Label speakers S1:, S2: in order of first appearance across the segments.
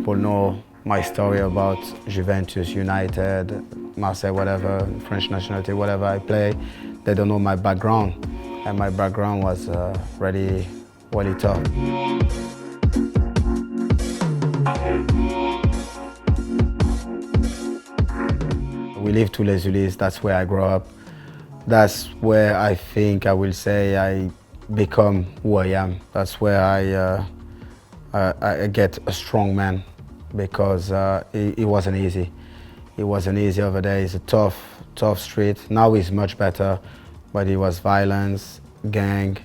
S1: people know my story about Juventus, United, Marseille, whatever, French nationality, whatever I play. They don't know my background, and my background was really tough. We live to Les Ulis, that's where I grew up. That's where I think I will say I become who I am. That's where I get a strong man, because it wasn't easy. It wasn't easy over there. It's a tough street. Now it's much better, but it was violence, gang.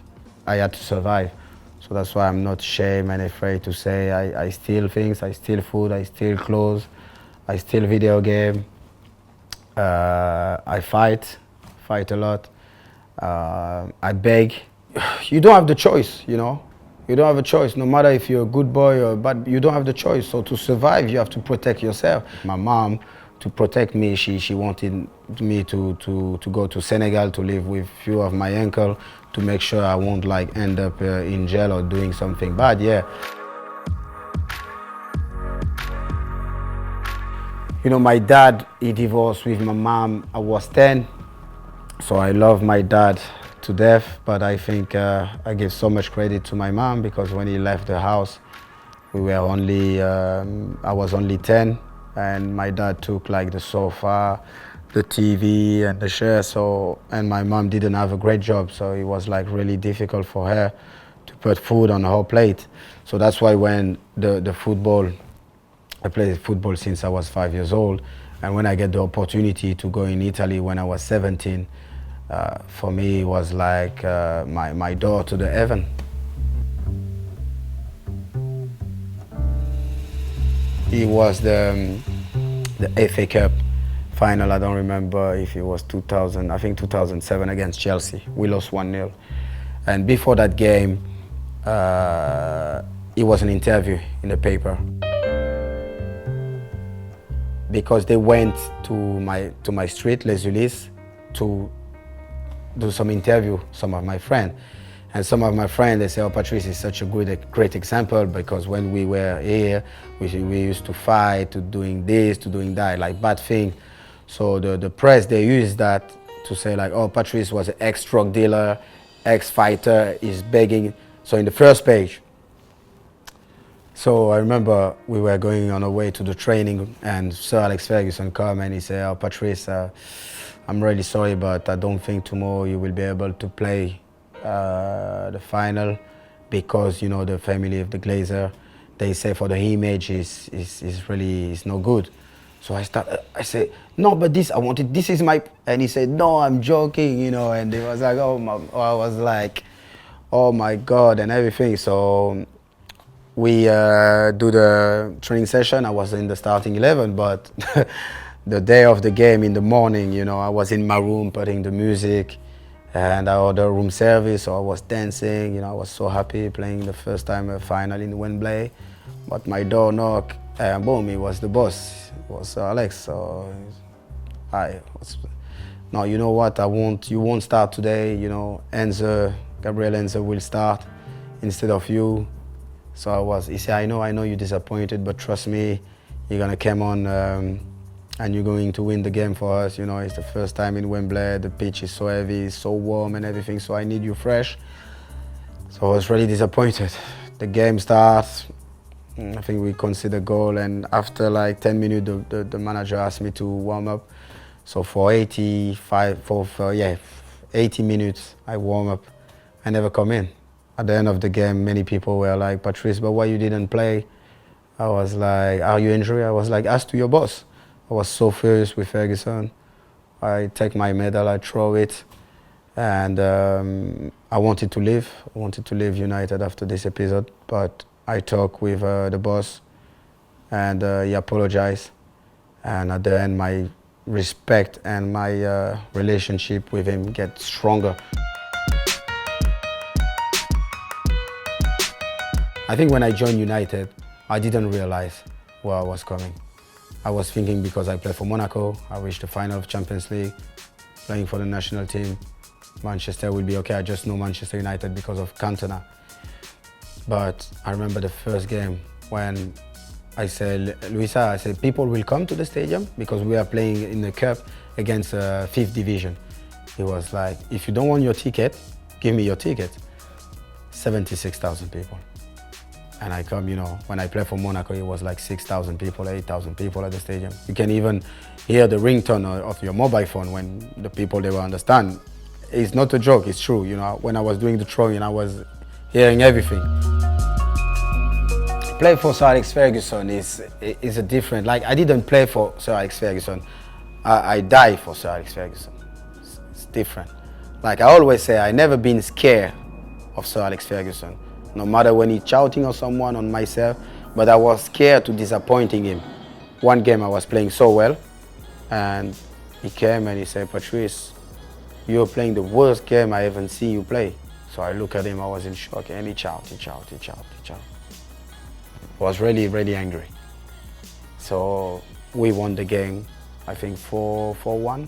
S1: I had to survive. So that's why I'm not ashamed and afraid to say I steal things, I steal food, I steal clothes, I steal video game. I fight a lot. I beg. You don't have the choice, you know. You don't have a choice, no matter if you're a good boy or bad, you don't have the choice. So to survive, you have to protect yourself. My mom, to protect me, she wanted me to go to Senegal to live with few of my uncle, to make sure I won't like end up in jail or doing something bad, yeah. You know, my dad, he divorced with my mom. I was 10, so I love my dad to death, but I think I give so much credit to my mom, because when he left the house, we were only, I was only 10, and my dad took like the sofa, the TV and the chair, so, and my mom didn't have a great job, so it was like really difficult for her to put food on her plate. So that's why when the football, I played football since I was 5 years old, and when I get the opportunity to go in Italy when I was 17, for me it was like my door to the heaven. It was the FA Cup final. I don't remember if it was 2000, I think 2007 against Chelsea. We lost 1-0. And before that game, it was an interview in the paper, because they went to my street, Les Ulis, to do some interview, some of my friends. And some of my friends, they say, oh, Patrice is such a great example, because when we were here, we used to fight, to doing this, to doing that, like bad thing. So the press, they use that to say like, oh, Patrice was an ex-drug dealer, ex-fighter, he's begging. So in the first page. So I remember we were going on our way to the training, and Sir Alex Ferguson come and he said, oh, Patrice, I'm really sorry, but I don't think tomorrow you will be able to play the final, because, you know, the family of the Glazer, they say for the image is really no good. So I said, no, but this is my, and he said, no, I'm joking, you know, and it was like, I was like, oh my God, and everything. So we do the training session. I was in the starting 11, but the day of the game in the morning, you know, I was in my room putting the music, and I ordered room service, so I was dancing, you know, I was so happy playing the first time a final in Wembley. But my door knocked, and boom, it was the boss, it was Sir Alex. So no, you know what, you won't start today, you know, Gabriel Enzo will start instead of you. So he said, I know you're disappointed, but trust me, you're gonna come on, and you're going to win the game for us. You know, it's the first time in Wembley, the pitch is so heavy, it's so warm and everything, so I need you fresh. So I was really disappointed. The game starts, I think we conceded a goal, and after like 10 minutes, the manager asked me to warm up. So for 80 minutes, I warm up. I never come in. At the end of the game, many people were like, Patrice, but why you didn't play? I was like, are you injured? I was like, ask to your boss. I was so furious with Ferguson. I take my medal, I throw it, and I wanted to leave. I wanted to leave United after this episode, but I talked with the boss, and he apologized. And at the end, my respect and my relationship with him get stronger. I think when I joined United, I didn't realize where I was coming. I was thinking, because I played for Monaco, I reached the final of Champions League, playing for the national team, Manchester will be okay. I just know Manchester United because of Cantona. But I remember the first game when I said, Luisa, I said, people will come to the stadium because we are playing in the cup against 5th division. He was like, if you don't want your ticket, give me your ticket. 76,000 people. And I come, you know, when I play for Monaco, it was like 6,000 people, 8,000 people at the stadium. You can even hear the ringtone of your mobile phone when the people, they will understand. It's not a joke, it's true. You know, when I was doing the throwing, I was hearing everything. Play for Sir Alex Ferguson is a different, like I didn't play for Sir Alex Ferguson. I died for Sir Alex Ferguson. It's different. Like I always say, I never been scared of Sir Alex Ferguson. No matter when he's shouting on someone, on myself, but I was scared to disappointing him. One game I was playing so well, and he came and he said, Patrice, you're playing the worst game I ever seen you play. So I look at him, I was in shock, and he shouted. I was really, really angry. So we won the game, I think 4-1.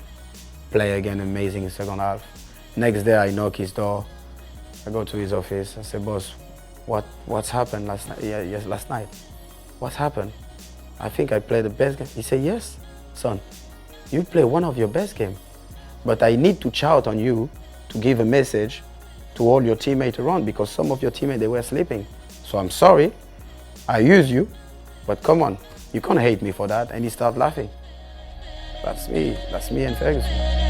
S1: Play again, amazing in second half. Next day I knock his door. I go to his office. I say, boss, what's happened last night? Yes, last night. What happened? I think I played the best game. He said, yes, son, you play one of your best games. But I need to shout on you to give a message to all your teammates around because some of your teammates, they were sleeping. So I'm sorry. I use you, but come on, you can't hate me for that. And he started laughing. That's me and Ferguson.